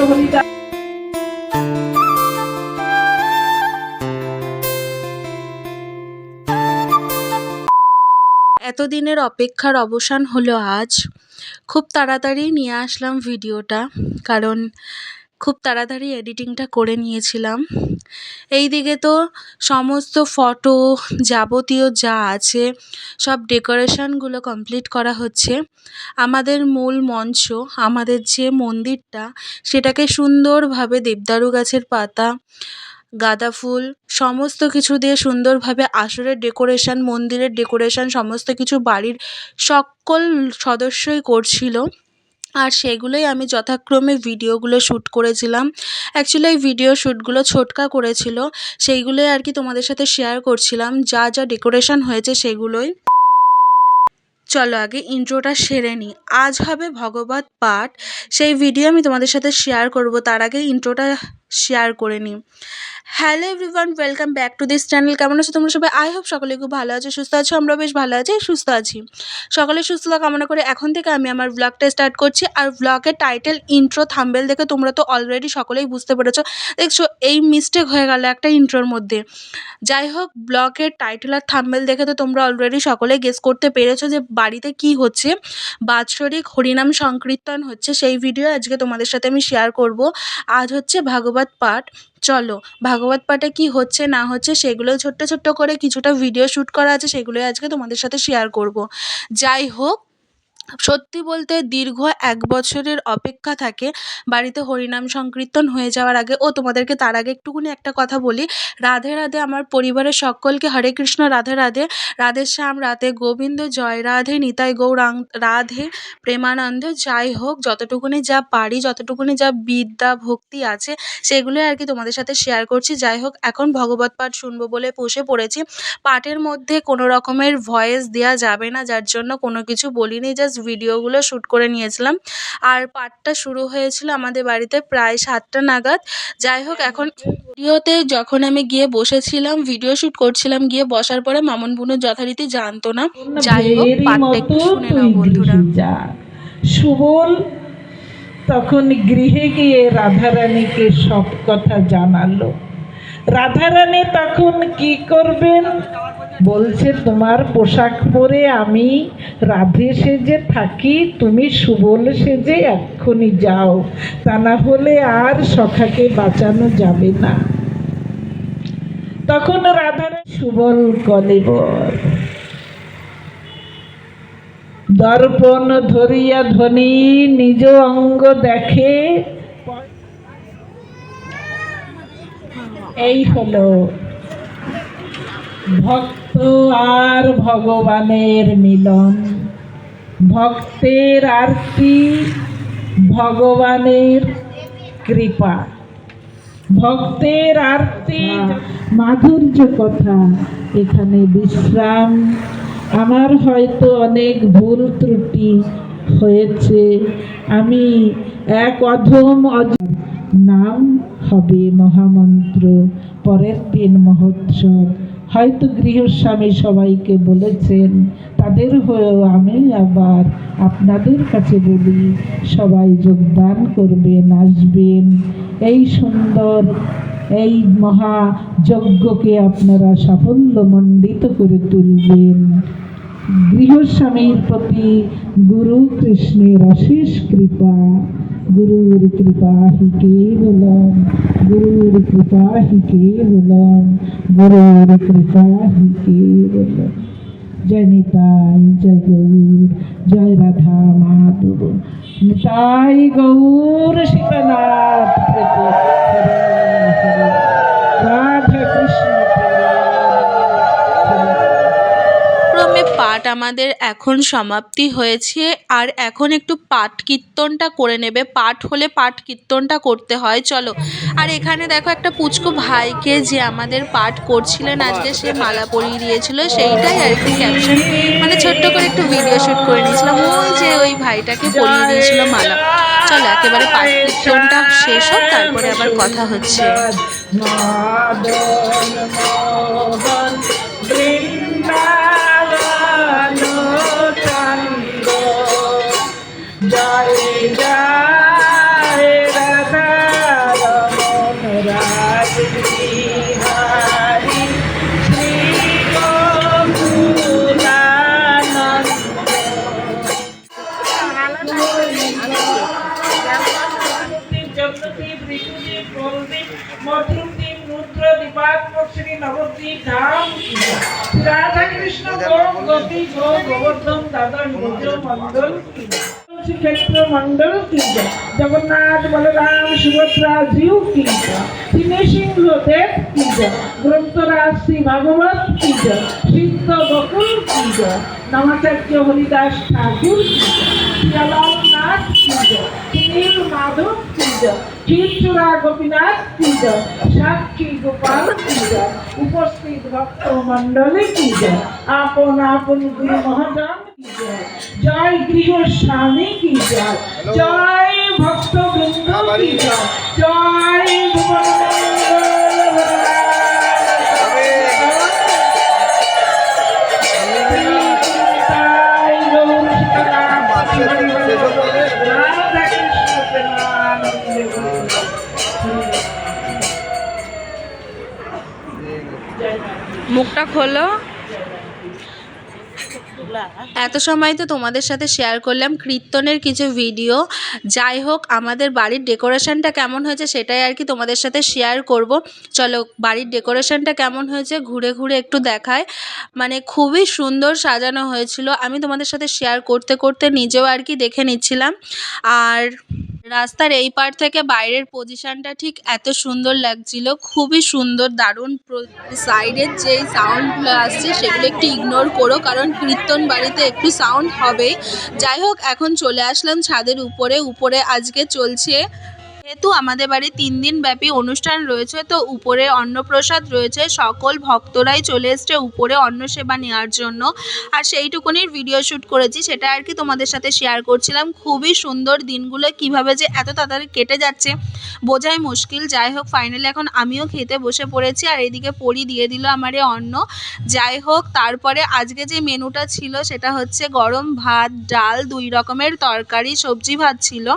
হরিদাস। এতদিনের অপেক্ষার অবসান হলো আজ। খুব তাড়াতাড়ি নিয়ে আসলাম ভিডিওটা, কারণ খুব তাড়াতাড়ি এডিটিংটা করে নিয়েছিলাম। এই দিকে তো সমস্ত ফটো যাবতীয় যা আছে সব ডেকোরেশনগুলো কমপ্লিট করা হচ্ছে। আমাদের মূল মঞ্চ, আমাদের যে মন্দিরটা, সেটাকে সুন্দরভাবে দেবদারু গাছের পাতা, গাঁদা ফুল সমস্ত কিছু দিয়ে সুন্দরভাবে আসরের ডেকোরেশন, মন্দিরের ডেকোরেশন সমস্ত কিছু বাড়ির সকল সদস্যই করছিল। আর সেগুলোই আমি যথাক্রমে ভিডিওগুলো শ্যুট করেছিলাম। অ্যাকচুয়ালি এই ভিডিও শ্যুটগুলো ছোটকা করেছিল, সেইগুলোই আর কি তোমাদের সাথে শেয়ার করছিলাম। যা যা ডেকোরেশন হয়েছে সেগুলোই। চলো আগে ইন্ট্রোটা সেরে নিই। আজ হবে ভগবত পাঠ, সেই ভিডিও আমি তোমাদের সাথে শেয়ার করব। তার আগে ইন্ট্রোটা শেয়ার করে নিই। Hello everyone, welcome back to this channel. কেমন আছো তোমরা সবাই? আই হোপ সকলে খুব ভালো আছো, সুস্থ আছো। আমরা বেশ ভালো আছি, সুস্থ আছি। সকলের সুস্থতা কামনা করে এখন থেকে আমি আমার ব্লগটা স্টার্ট করছি। আর ব্লগের টাইটেল, ইন্ট্রো, থাম্বনেল দেখে তোমরা তো অলরেডি সকলেই বুঝতে পেরেছো। দেখছো এই মিস্টেক হয়ে গেল একটা ইন্ট্রোর মধ্যে। যাই হোক, ব্লগের টাইটেল আর থাম্বনেল দেখে তো তোমরা অলরেডি সকলে গেস করতে পেরেছো যে বাড়িতে কি হচ্ছে। বাৎসরিক হরিনাম সংকীর্তন হচ্ছে, সেই ভিডিও আজকে তোমাদের সাথে আমি শেয়ার করব। আজ হচ্ছে ভাগবত পাঠ। চলো ভাগবত পাঠে কি হচ্ছে না হচ্ছে সেগুলো ছোট্ট ছোট্ট করে কিছুটা ভিডিও শ্যুট করা আছে, সেগুলোই আজকে তোমাদের সাথে শেয়ার করব। যাই হোক, সত্যি বলতে দীর্ঘ 1 বছরের অপেক্ষা থাকে বাড়িতে হরিনাম সংকীর্তন হয়ে যাওয়ার আগে। ও তোমাদেরকে তার আগে একটুকুনি একটা কথা বলি। রাধে রাধে আমার পরিবারের সকলকে, হরে কৃষ্ণ, রাধে রাধে, রাধে শ্যাম, রাধে গোবিন্দ, জয় রাধে, নিতাই গৌরাং রাধে, প্রেমানন্দ। যাই হোক, যতটুকুনি যা পারি, যতটুকুনি যা বিদ্যা ভক্তি আছে সেগুলোই আর কি তোমাদের সাথে শেয়ার করছি। যাই হোক, এখন ভগবত পাঠ শুনবো বলে বসে পড়েছি। পাঠের মধ্যে কোনো রকমের ভয়েস দেওয়া যাবে না, যার জন্য কোনো কিছু বলিনি, জাস্ট ভিডিওগুলো শ্যুট করে নিয়েছিলাম। আর পাঠটা শুরু হয়েছিল আমাদের বাড়িতে প্রায় 7টা নাগাদ। যাই হোক, এখন ভিডিওতে যখন আমি গিয়ে বসেছিলাম, ভিডিও শ্যুট করছিলাম, গিয়ে বসার পরে মামন বুনু যথারীতি জানতো না। যাই হোক, পাঠটা একটু শুনে নাও বন্ধুরা। সুবল তখন গৃহে গিয়ে রাধারানীকে সব কথা জানালো। রাধারানী তখন কি করবেন বলছে, তোমার পোশাক পরে আমি রাধে সেজে থাকি, তুমি সুবল সেজে এক্ষুনি যাও, তা না হলে আর সখাকে বাঁচানো যাবে না। তখন রাধারানী সুবল কলেবর দর্পণ ধরিয়া ধনী নিজ অঙ্গ দেখে। এই হলো ভক্ত আর ভগবানের মিলন। ভক্তের আরতি, ভগবানের কৃপা। ভক্তের আরতি, মাধুর্য কথা, এখানে বিশ্রাম। আমার হয়তো অনেক ভুল ত্রুটি হয়েছে, আমি এক অধম নাম হবে মহামন্ত্র, পরের দিন মহোৎসব। হয়তো গৃহস্বামী সবাইকে বলেছেন, তাদের হয়েও আমি আবার আপনাদের কাছে বলি, সবাই যোগদান করবেন, আসবেন। এই সুন্দর এই মহাযজ্ঞকে আপনারা সাফল্যমণ্ডিত করে তুলবেন। গৃহস্বামীর প্রতি গুরু কৃষ্ণের অশেষ কৃপা। গুরুর কৃপা হি কেবলম, গুরুর কৃপা হি কেবলম, গুরুর কৃপা হি কেবলম। জয় নিতাই, জয় গৌর, জয় রাধা মাধব, নিতাই গৌর শিবনাথ প্রভু, রাধা কৃষ্ণ। ক্রমে পাঠ আমাদের এখন সমাপ্তি হয়েছে। আর এখন একটু পাঠ কীর্তনটা করে নেবে। পাঠ হলে পাঠ কীর্তনটা করতে হয়। চলো। আর এখানে দেখো একটা পুচকু ভাইকে যে আমাদের পাঠ করছিলেন আজকে, সে মালা পরিয়ে দিয়েছিল, সেইটাই আর কি ক্যাপশন, মানে ছোট্ট করে একটু ভিডিও শ্যুট করে নিয়েছিলাম। ওই যে ওই ভাইটাকে পরিয়ে দিয়েছিল মালা। চলো একেবারে পাঠ কীর্তনটা শেষ হোক, তারপরে আবার কথা হচ্ছে। জয় জয় রাধা গতি গো গোবর্ধন দাদন গজ মন্ডল কি জয়। শ্রীক্ষেত্র মন্ডল কি জয়। জগন্নাথ বলরাম সুভদ্রা জিউ কি জয়। তিনি সিংহদেব কি জয়। গ্রন্থরাজ শ্রী ভাগবত কি জয়। সিদ্ধ বকুল কি জয়। নামাচার্য হরিদাস ঠাকুর কি জয়। শ্রীলাল নাথ কি জয়। নীল মাধব কি জয়। ক্ষীরচূড়া গোপীনাথ কি জয়। সাক্ষী গোপাল কি জয়। উপস্থিত ভক্ত মন্ডলী কি জয়। আপন আপন গুরু মহাজন কি জয়। জয় গৃহ স্বামী কি জয়। জয় ভক্ত বৃন্দ কি জয়। জয় ভুবন মুখটা খোলো। এত সময় তো তোমাদের সাথে শেয়ার করলাম কীর্তনের কিছু ভিডিও। যাই হোক, আমাদের বাড়ির ডেকোরেশনটা কেমন হয়েছে সেটাই আর কি তোমাদের সাথে শেয়ার করব। চলো বাড়ির ডেকোরেশনটা কেমন হয়েছে ঘুরে ঘুরে একটু দেখায়। মানে খুবই সুন্দর সাজানো হয়েছিল। আমি তোমাদের সাথে শেয়ার করতে করতে নিজেও আর কি দেখে নিচ্ছিলাম। আর রাস্তার এই পার থেকে বাইরের পজিশনটা ঠিক এত সুন্দর লাগছিল, খুবই সুন্দর, দারুণ। সাইডের যেই সাউন্ডগুলো আসছে সেগুলো একটু ইগনোর করো, কারণ কীর্তন বাড়িতে একটু সাউন্ড হবেই। যাই হোক, এখন চলে আসলাম ছাদের উপরে। উপরে আজকে চলছে, যেহেতু আমাদের বাড়ি 3 দিন ব্যাপী অনুষ্ঠান রয়েছে, তো উপরে অন্নপ্রসাদ রয়েছে। সকল ভক্তরাই চলে এসছে উপরে অন্ন সেবা নেওয়ার জন্য। আর সেইটুকুনির ভিডিও শ্যুট করেছি, সেটা আর কি তোমাদের সাথে শেয়ার করছিলাম। খুবই সুন্দর। দিনগুলো কিভাবে যে এত তাড়াতাড়ি কেটে যাচ্ছে বোঝাই মুশকিল। যাই হোক, ফাইনালি এখন আমিও খেতে বসে পড়েছি। আর এইদিকে পরি দিয়ে দিল আমারে অন্ন। যাই হোক, তারপরে আজকে যে মেনুটা ছিল সেটা হচ্ছে গরম ভাত, ডাল, 2 রকমের তরকারি, সবজি ভাত ছিল।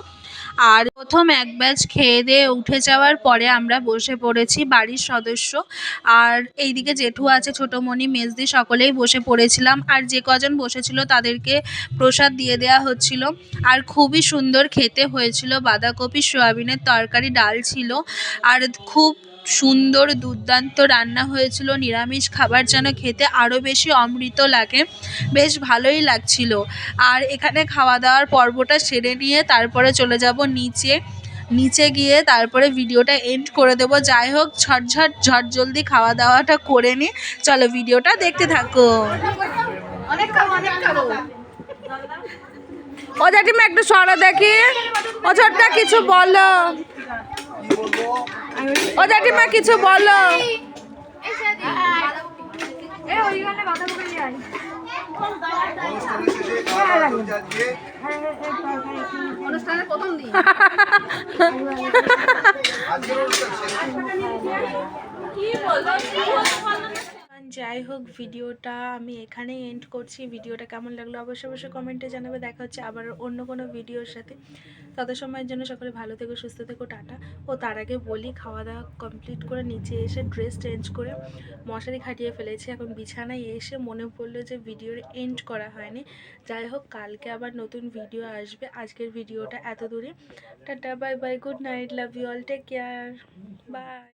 আর প্রথম এক ব্যাচ খেয়ে দিয়ে উঠে যাওয়ার পরে আমরা বসে পড়েছি বাড়ির সদস্য। আর এইদিকে জেঠু আছে, ছোটোমণি, মেজদি, সকলেই বসে পড়েছিলাম। আর যে কজন বসেছিল তাদেরকে প্রসাদ দিয়ে দেওয়া হচ্ছিল। আর খুবই সুন্দর খেতে হয়েছিল। বাঁধাকপি সয়াবিনের তরকারি, ডাল ছিল। আর খুব সুন্দর দুর্দান্ত রান্না হয়েছিল। নিরামিষ খাবার যেন খেতে আরও বেশি অমৃত লাগে, বেশ ভালোই লাগছিল। আর এখানে খাওয়া দাওয়ার পর্বটা সেরে নিয়ে তারপরে চলে যাব নিচে গিয়ে তারপরে ভিডিওটা এন্ড করে দেবো। যাই হোক, ঝট জলদি খাওয়া দাওয়াটা করে নিই। চলো ভিডিওটা দেখতে থাকো। ও জেঠিমা একটু সরো দেখি, ও ছোট্টা কিছু বলো। ও জেঠিমা কিছু বলো। অনুষ্ঠানের প্রথম দিন। যাই হোক, ভিডিওটা আমি এখানেই এন্ড করছি। ভিডিওটা কেমন লাগলো অবশ্যই কমেন্টে জানাবে। দেখা হচ্ছে আবার অন্য কোনো ভিডিওর সাথে। তত সময়ের জন্য সকলে ভালো থেকো, সুস্থ থেকো, টাটা। ও তার আগে বলি, খাওয়া দাওয়া কমপ্লিট করে নিচে এসে ড্রেস চেঞ্জ করে মশারি খাটিয়ে ফেলেছি। এখন বিছানায় এসে মনে পড়লো যে ভিডিওর এন্ড করা হয়নি। যাই হোক, কালকে আবার নতুন ভিডিও আসবে। আজকের ভিডিওটা এত দূরে। Tata, bye bye, good night, love you all, take care, by.